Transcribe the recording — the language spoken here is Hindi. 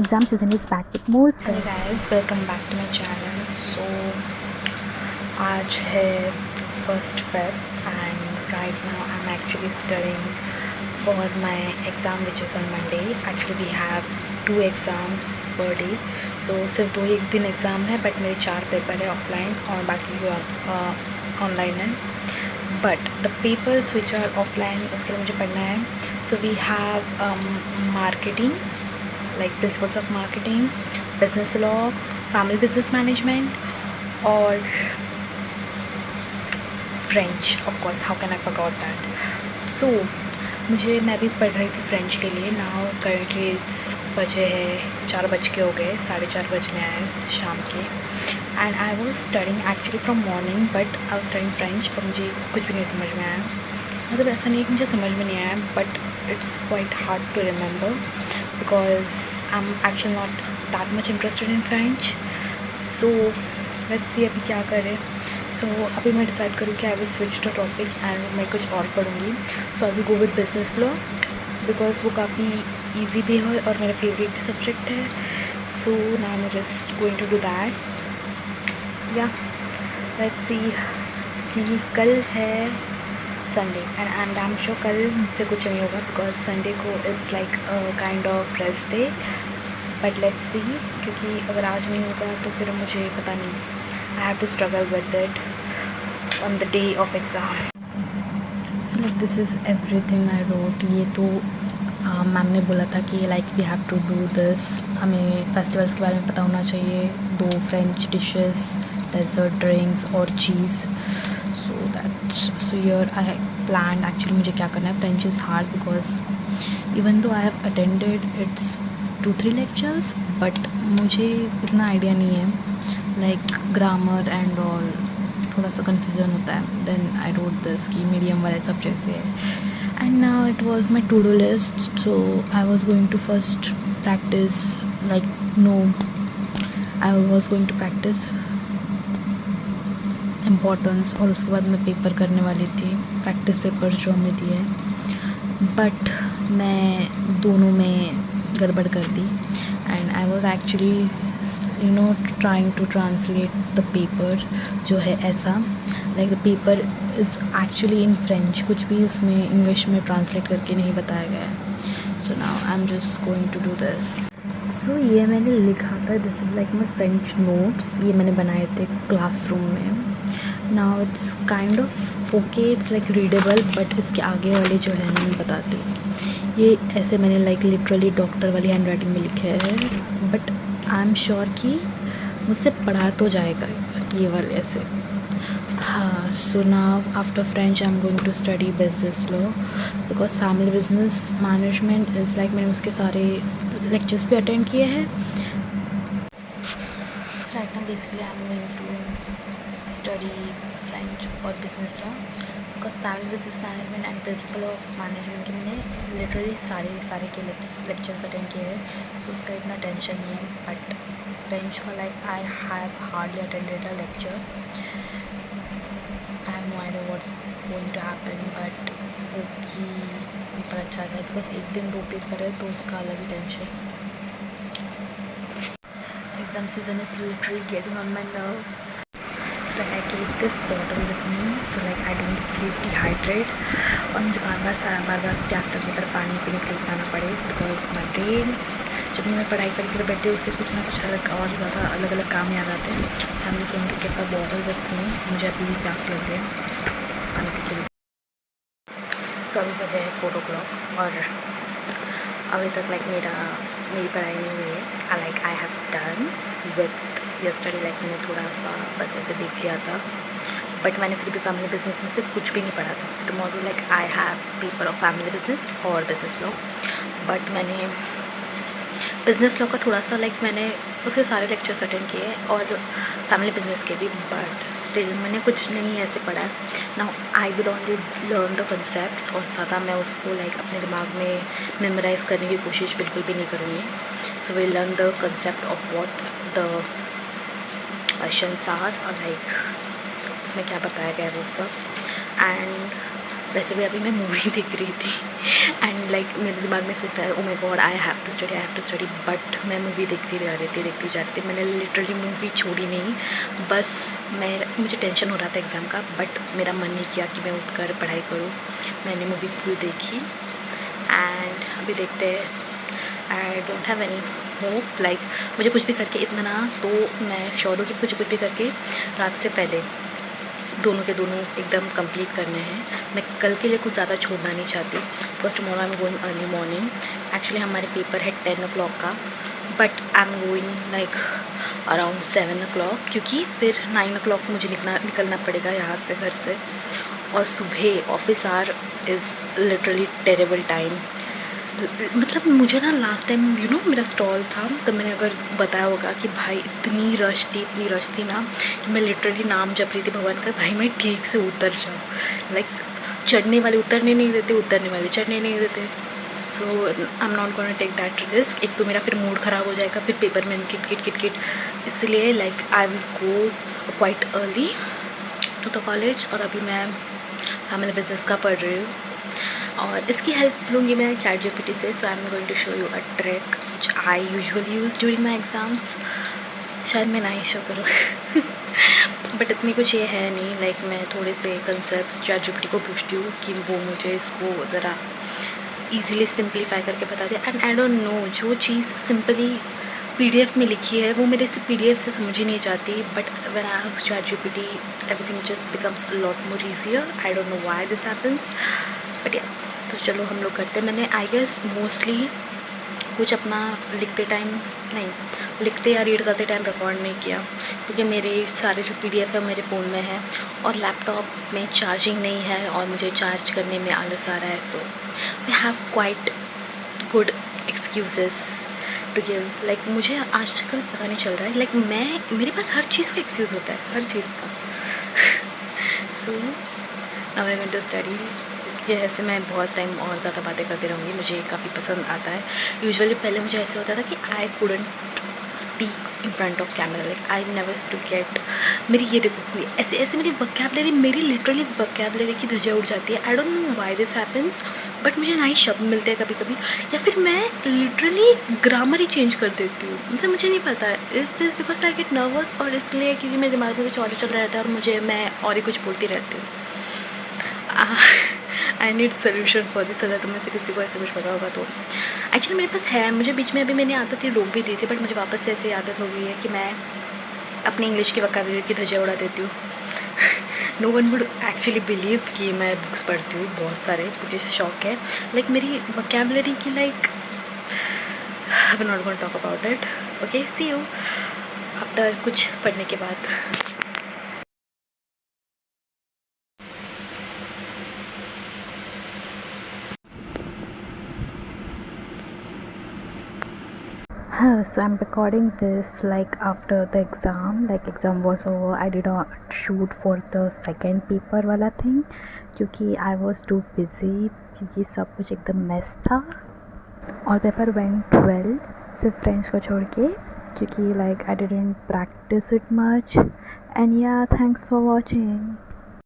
Exam season is back with more Hey stress. guys, welcome back to my channel. So आज है 1st Feb and right now I'm actually studying for my exam which is on Monday. Actually we have 2 exams per day. So सिर्फ 2 ही दिन एग्ज़ाम है बट मेरे 4 पेपर है ऑफलाइन और बाकी ऑनलाइन है. But the papers which are offline उसके लिए मुझे पढ़ना है. So we have marketing, like principles of marketing, business law, family business management, or French. Of course, how can I forget that? So मैं भी पढ़ रही थी फ्रेंच के लिए. नाउ करंटली बजे है 4 बज के हो गए, 4:30 बजने आए शाम के. And I was studying actually from morning but I was studying French और मुझे कुछ भी नहीं समझ में आया. मतलब ऐसा नहीं है कि मुझे समझ में नहीं आया but it's quite hard to remember because I am actually not that much interested in French. So let's see अभी क्या करें. सो अभी मैं डिसाइड करूँ कि I will switch to topic and मैं कुछ और पढ़ूँगी. So I will go with business law because वो काफ़ी ईजी भी है और मेरा फेवरेट भी सब्जेक्ट है. So now I am just going to do that. या लेट्स सी कि कल है Sunday and I am sure कल मुझसे कुछ नहीं होगा बिकॉज संडे को it's like kind of rest day. But let's see क्योंकि अगर आज नहीं होगा तो फिर मुझे पता नहीं. I have to struggle with it on the day of exam. So like this is everything I wrote. ये तो मैम ने बोला था कि like we have to do this. हमें फेस्टिवल्स के बारे में पता होना चाहिए. 2 फ्रेंच डिशेस, डेजर्ट, ड्रिंक्स और चीज़. सो यर आई प्लान एक्चुअली मुझे क्या करना है. French is hard because even though I have attended it's 2-3 lectures but मुझे इतना आइडिया नहीं है लाइक ग्रामर एंड ऑल. थोड़ा सा कन्फ्यूज़न होता है. देन आई रोट दिस कि मीडियम वाले सब्जेक्ट से है. And now it was my to-do list, so I was going to first practice I was going to practice importance और उसके बाद मैं पेपर करने वाली थी, प्रैक्टिस पेपर जो हमें दिए. बट मैं दोनों में गड़बड़ कर दी and I was actually trying to translate the paper जो है ऐसा like the paper is actually in French. कुछ भी उसमें इंग्लिश में ट्रांसलेट करके नहीं बताया गया है. So now I am just going to do this. So ये मैंने लिखा था. This is like my French notes. ये मैंने बनाए थे क्लासरूम में. Now it's kind of okay, it's like readable but इसके आगे वाले जो है नहीं बताते. ये ऐसे मैंने लाइक लिटरली डॉक्टर वाली हैंड राइटिंग में लिखे है बट आई एम श्योर कि मुझसे पढ़ा तो जाएगा ये वाले ऐसे. हाँ. So now after French I am going to study business law because family business management is like मैंने उसके सारे लेक्चर्स भी अटेंड किए हैं. Right now basically I am going to study French और business law because family business management and principle of management के मैंने लिटरली सारे के लेक्चर्स अटेंड किए हैं. सो उसका इतना टेंशन नहीं है. बट फ्रेंच का like I have hardly attended a lecture. I have no idea what's going to happen but hope कि पेपर अच्छा जाए बिकॉज एक दिन 2 पेपर है तो उसका अलग ही tension. Exam season is literally getting on my nerves. So like I keep this bottle with me so like I don't get dehydrated और मुझे बार बार प्यास लगने पर पानी पीने के लिए उठाना पड़े बिकॉज माई ब्रेन जब मैं पढ़ाई करके बैठे उससे कुछ ना कुछ और ज़्यादा अलग अलग काम याद आते हैं. सामने सुन के कितना बॉटल रखती हूँ. मुझे अभी भी प्यास लग रही है पानी पी के. सो अभी बजे है 4 o'clock और अभी तक लाइक मेरी पढ़ाई नहीं हुई है. I have done with yesterday like मैंने थोड़ा सा बस ऐसे देख लिया था बट मैंने फिर भी फैमिली बिजनेस में से कुछ भी नहीं पढ़ा था. So tomorrow like I have paper of family business और बिजनेस लॉ बट मैंने बिज़नेस लॉ का थोड़ा सा लाइक मैंने उसके सारे लेक्चर्स अटेंड किए और फैमिली बिजनेस के भी बट स्टिल मैंने कुछ नहीं ऐसे पढ़ा है. Now I will only learn the concepts और ज़्यादा मैं उसको लाइक अपने दिमाग में मेमोराइज़ करने की कोशिश बिल्कुल भी नहीं करूँगी. So will learn the concept of what the questions are और लाइक उसमें क्या बताया गया है वो सब. एंड वैसे भी अभी मैं मूवी देख रही थी एंड लाइक मेरे दिमाग में सोचता है oh my god I have to study, but मैं मूवी देखती जा रही थी। मैंने लिटरली मूवी छोड़ी नहीं, बस मुझे टेंशन हो रहा था एग्ज़ाम का, बट मेरा मन नहीं किया कि मैं उठकर पढ़ाई करूँ। मैंने मूवी फुल देखी एंड अभी देखते हैं। I don't have any hope, like मुझे कुछ भी करके इतना ना, तो मैं श्योर हूँ कि मुझे कुछ भी करके रात से पहले दोनों के दोनों एकदम कंप्लीट करने हैं। मैं कल के लिए कुछ ज़्यादा छोड़ना नहीं चाहती। First morning I am going early morning. Actually हमारे पेपर है 10 o'clock का, but I am going like around 7 o'clock, क्योंकि फिर 9 o'clock मुझे निकलना पड़ेगा यहाँ से, घर से। और सुबह office hour is literally terrible time. मतलब मुझे ना लास्ट टाइम मेरा स्टॉल था, तो मैंने अगर बताया होगा कि भाई इतनी रश थी ना कि मैं लिटरली नाम जप रही थी भगवान का, भाई मैं ठीक से उतर जाऊँ। लाइक चढ़ने वाले उतरने नहीं देते, उतरने वाले चढ़ने नहीं देते। So I am not gonna take that risk. एक तो मेरा फिर मूड ख़राब हो जाएगा, फिर पेपर में किट, इसलिए like I will go quite early to the college. और अभी मैं फैमिली बिजनेस का पढ़ रही हूँ और इसकी हेल्प लूँगी मैं ChatGPT से। So I am going to show you a trick which I usually use during my exams. शायद मैं ना ही शो करूँ बट इतनी कुछ ये है नहीं। लाइक मैं थोड़े से कंसेप्ट ChatGPT को पूछती हूँ कि वो मुझे इसको ज़रा ईज़िली सिंप्लीफाई करके बता दे। एंड आई डोंट नो, जो चीज़ सिंपली PDF में लिखी है वो मेरे से PDF से समझ ही नहीं जाती, but when I ask ChatGPT everything just becomes a lot more easier. I don't know why this happens, but या तो चलो हम लोग करते हैं। मैंने आई गेस मोस्टली कुछ अपना लिखते टाइम नहीं, लिखते या रीड करते टाइम रिकॉर्ड नहीं किया, क्योंकि मेरे सारे जो PDF है मेरे फ़ोन में है और लैपटॉप में चार्जिंग नहीं है और मुझे चार्ज करने में आलस आ रहा है। So I have quite good excuses to give. Like मुझे आजकल पता नहीं चल रहा है, लाइक मेरे पास हर चीज़ का एक्सक्यूज़ होता है, हर चीज़ का so now I am going to study. कि ऐसे मैं बहुत टाइम और ज़्यादा बातें करती रहूँगी, मुझे काफ़ी पसंद आता है। यूजुअली पहले मुझे ऐसे होता था कि I couldn't speak in front of camera, like I never to get. मेरी ये देखो ऐसे मेरी वोकैबुलरी, मेरी लिटरली वोकैबुलरी की धज्जियाँ उड़ जाती है। I don't know why this happens, but मुझे नए शब्द मिलते हैं कभी कभी, या फिर मैं लिटरली ग्रामर ही चेंज कर देती हूँ। मतलब मुझे नहीं पता is this because I get nervous, और इसलिए क्योंकि मेरे दिमाग में कुछ और चल रहा रहता है और मैं और ही कुछ बोलती रहती हूँ। I need solution for this. अगर तुम में से किसी को ऐसे कुछ पता होगा तो एक्चुअली मेरे पास है। मुझे बीच में अभी मैंने आदत ही रोक भी दी थी, बट मुझे वापस से ऐसी आदत हो गई है कि मैं अपनी इंग्लिश की वोकैबुलरी की धज्जियाँ उड़ा देती हूँ। No one would actually believe कि मैं बुक्स पढ़ती हूँ बहुत सारे, मुझे शौक है। लाइक मेरी वोकैबुलरी की like I will not gonna talk about it. Okay, see you after कुछ पढ़ने के बाद। So I'm recording this like after the exam, like exam was over. I did not shoot for the second paper वाला thing क्योंकि I was too busy, क्योंकि सब कुछ एकदम mess था। और पेपर went well सिर्फ फ्रेंच को छोड़ के, क्योंकि like I didn't practice it much. And yeah, thanks for watching.